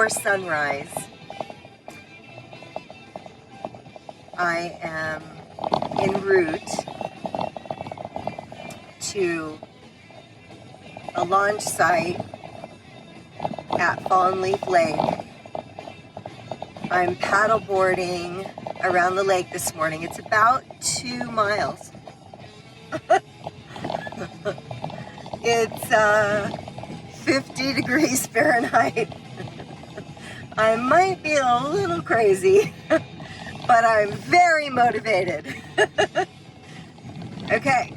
before sunrise. I am en route to a launch site at Fallen Leaf Lake. I'm paddleboarding around the lake this morning. It's about 2 miles. It's 50 degrees Fahrenheit. I might be a little crazy, but I'm very motivated. Okay,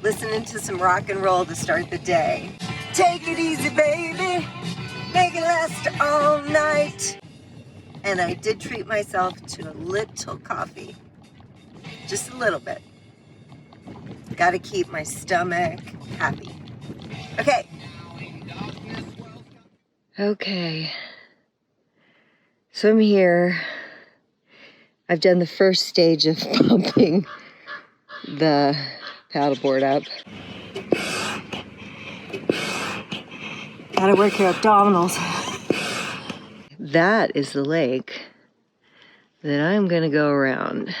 listening to some rock and roll to start the day. Take it easy, baby, make it last all night. And I did treat myself to a little coffee, just a little bit. Got to keep my stomach happy. Okay, so I'm here. I've done the first stage of pumping the paddleboard up. Gotta work your abdominals. That is the lake that I'm gonna go around.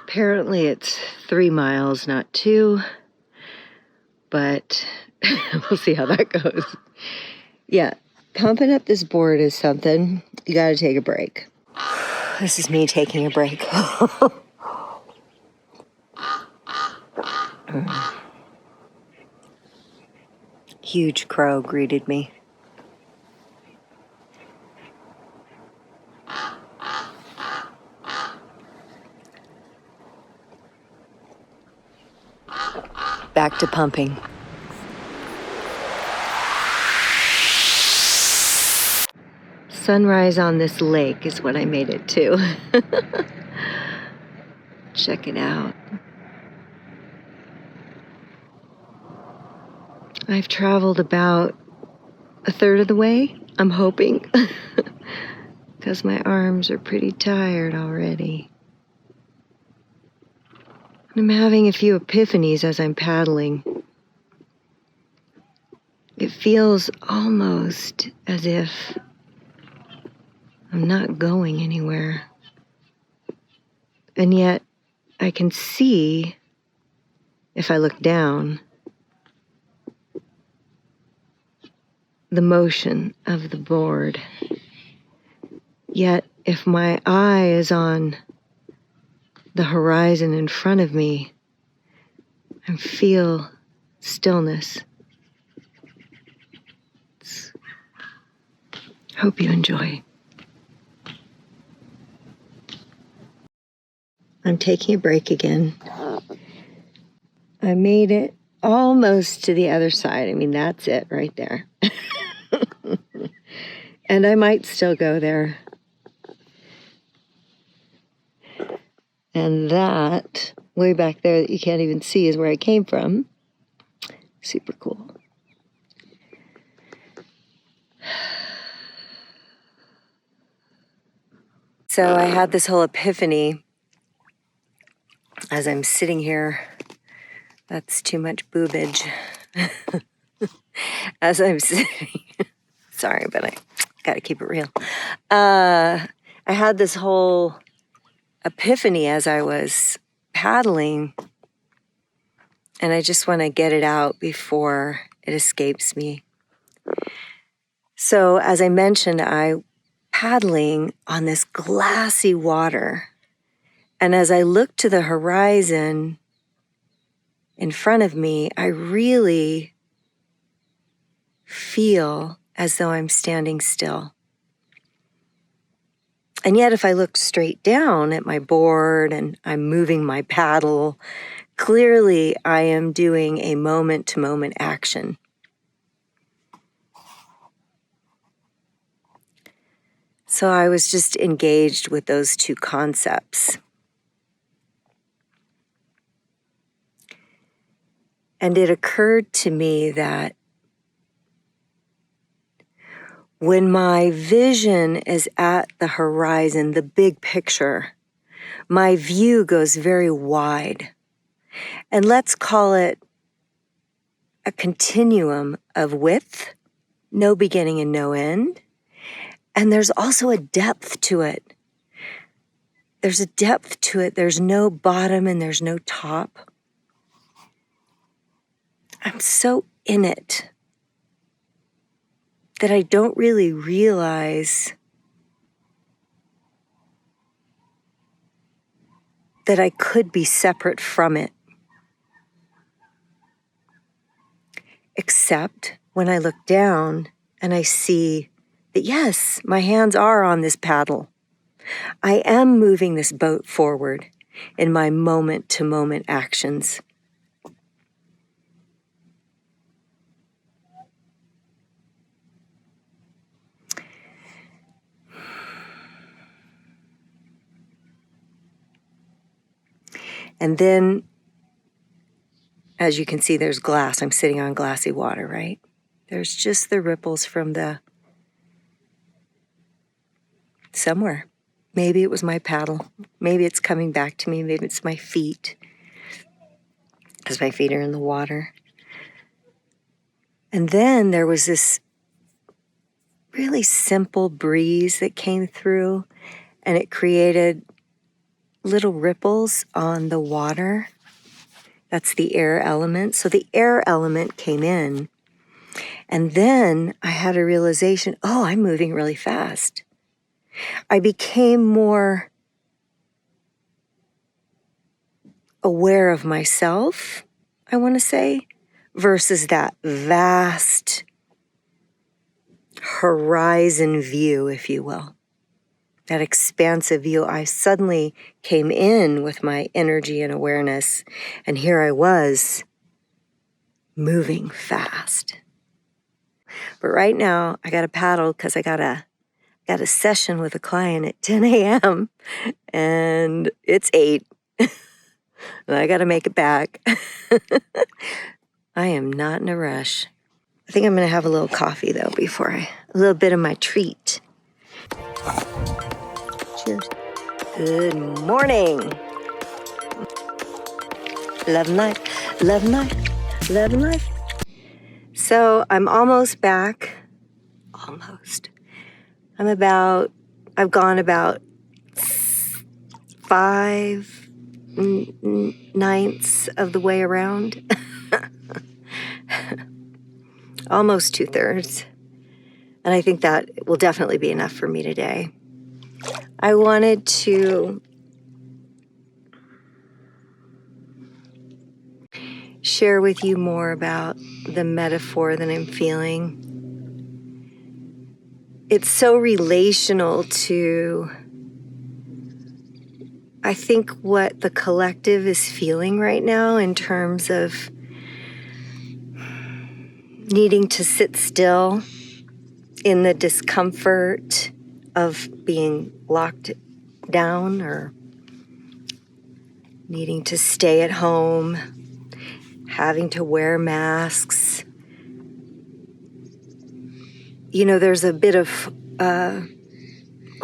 Apparently it's 3 miles, not 2, but we'll see how that goes. Yeah, pumping up this board is something. You gotta take a break. This is me taking a break. Huge crow greeted me. Back to pumping. Sunrise on this lake is what I made it to. Check it out. I've traveled about a third of the way, I'm hoping, because my arms are pretty tired already. I'm having a few epiphanies as I'm paddling. It feels almost as if I'm not going anywhere. And yet I can see, if I look down, the motion of the board. Yet if my eye is on the horizon in front of me, I feel stillness. Hope you enjoy. I'm taking a break again. I made it almost to the other side. I mean, that's it right there. And I might still go there. And that, way back there that you can't even see, is where I came from. Super cool. So I had this whole epiphany as I'm sitting here. That's too much boobage. As I'm sitting, sorry, but I gotta keep it real. I had this whole epiphany as I was paddling, and I just want to get it out before it escapes me. So as I mentioned, I'm paddling on this glassy water, and as I look to the horizon in front of me, I really feel as though I'm standing still. And yet if I look straight down at my board and I'm moving my paddle, clearly I am doing a moment-to-moment action. So I was just engaged with those two concepts. And it occurred to me that when my vision is at the horizon, the big picture, my view goes very wide. And let's call it a continuum of width no beginning and no end. And there's also a depth to it. There's a depth to it. There's no bottom and there's no top. I'm so in it that I don't really realize that I could be separate from it. Except when I look down and I see that, yes, my hands are on this paddle. I am moving this boat forward in my moment-to-moment actions. And then, as you can see, there's glass. I'm sitting on glassy water, right? There's just the ripples from the somewhere. Maybe it was my paddle. Maybe it's coming back to me. Maybe it's my feet, because my feet are in the water. And then there was this really simple breeze that came through, and it created little ripples on the water. That's the air element. So the air element came in, and then I had a realization, oh, I'm moving really fast. I became more aware of myself, I want to say, versus that vast horizon view, if you will. That expansive view. I suddenly came in with my energy and awareness, and here I was moving fast. But right now, I got to paddle because I got a session with a client at 10 a.m. and it's 8. And I got to make it back. I am not in a rush. I think I'm going to have a little coffee, though, a little bit of my treat. Cheers. Good morning. Love life, love life, love life. So I'm almost back. Almost. I've gone about 5/9 of the way around. Almost 2/3. And I think that will definitely be enough for me today. I wanted to share with you more about the metaphor that I'm feeling. It's so relational to, I think, what the collective is feeling right now in terms of needing to sit still in the discomfort of being locked down or needing to stay at home, having to wear masks. You know, there's a bit of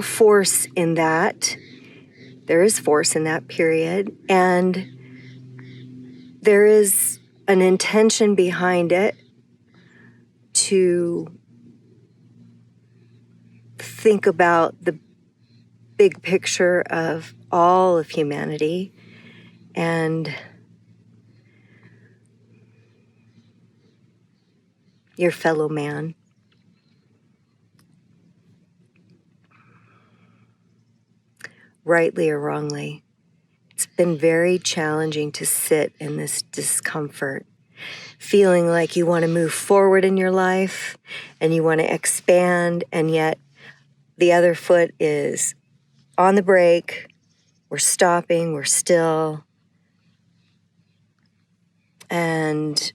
force in that. There is force in that period, and there is an intention behind it to think about the big picture of all of humanity and your fellow man. Rightly or wrongly, it's been very challenging to sit in this discomfort, feeling like you want to move forward in your life and you want to expand, and yet the other foot is on the brake. We're stopping, we're still, and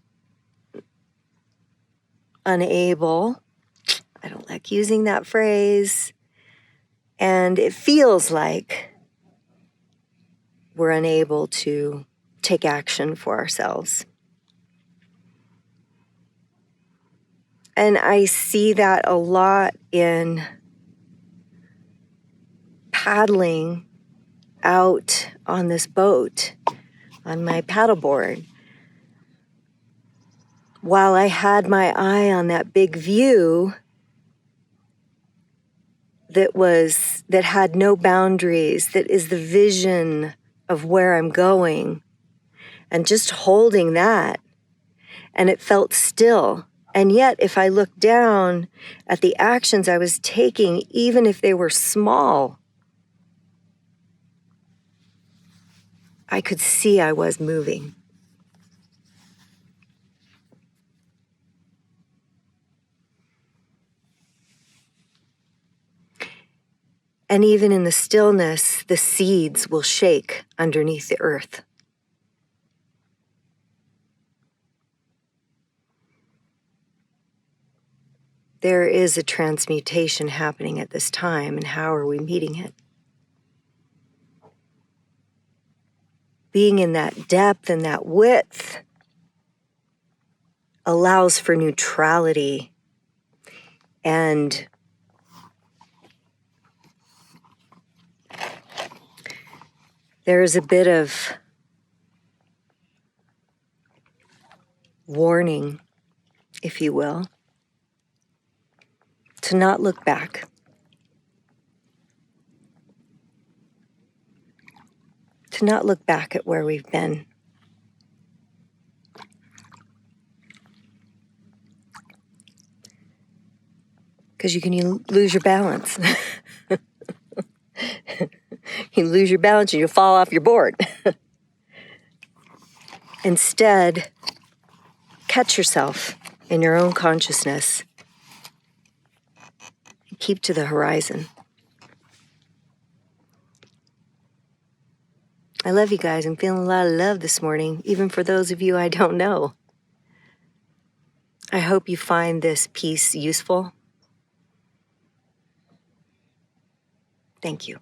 unable. I don't like using that phrase. And it feels like we're unable to take action for ourselves. And I see that a lot in paddling out on this boat, on my paddleboard. while I had my eye on that big view that had no boundaries, that is the vision of where I'm going, and just holding that, and it felt still. And yet, if I looked down at the actions I was taking, even if they were small, I could see I was moving. And even in the stillness, the seeds will shake underneath the earth. There is a transmutation happening at this time, and how are we meeting it? Being in that depth and that width allows for neutrality and there is a bit of warning, if you will, to not look back. To not look back at where we've been. Because you can lose your balance. You lose your balance and you fall off your board. Instead, catch yourself in your own consciousness. Keep to the horizon. I love you guys. I'm feeling a lot of love this morning, even for those of you I don't know. I hope you find this piece useful. Thank you.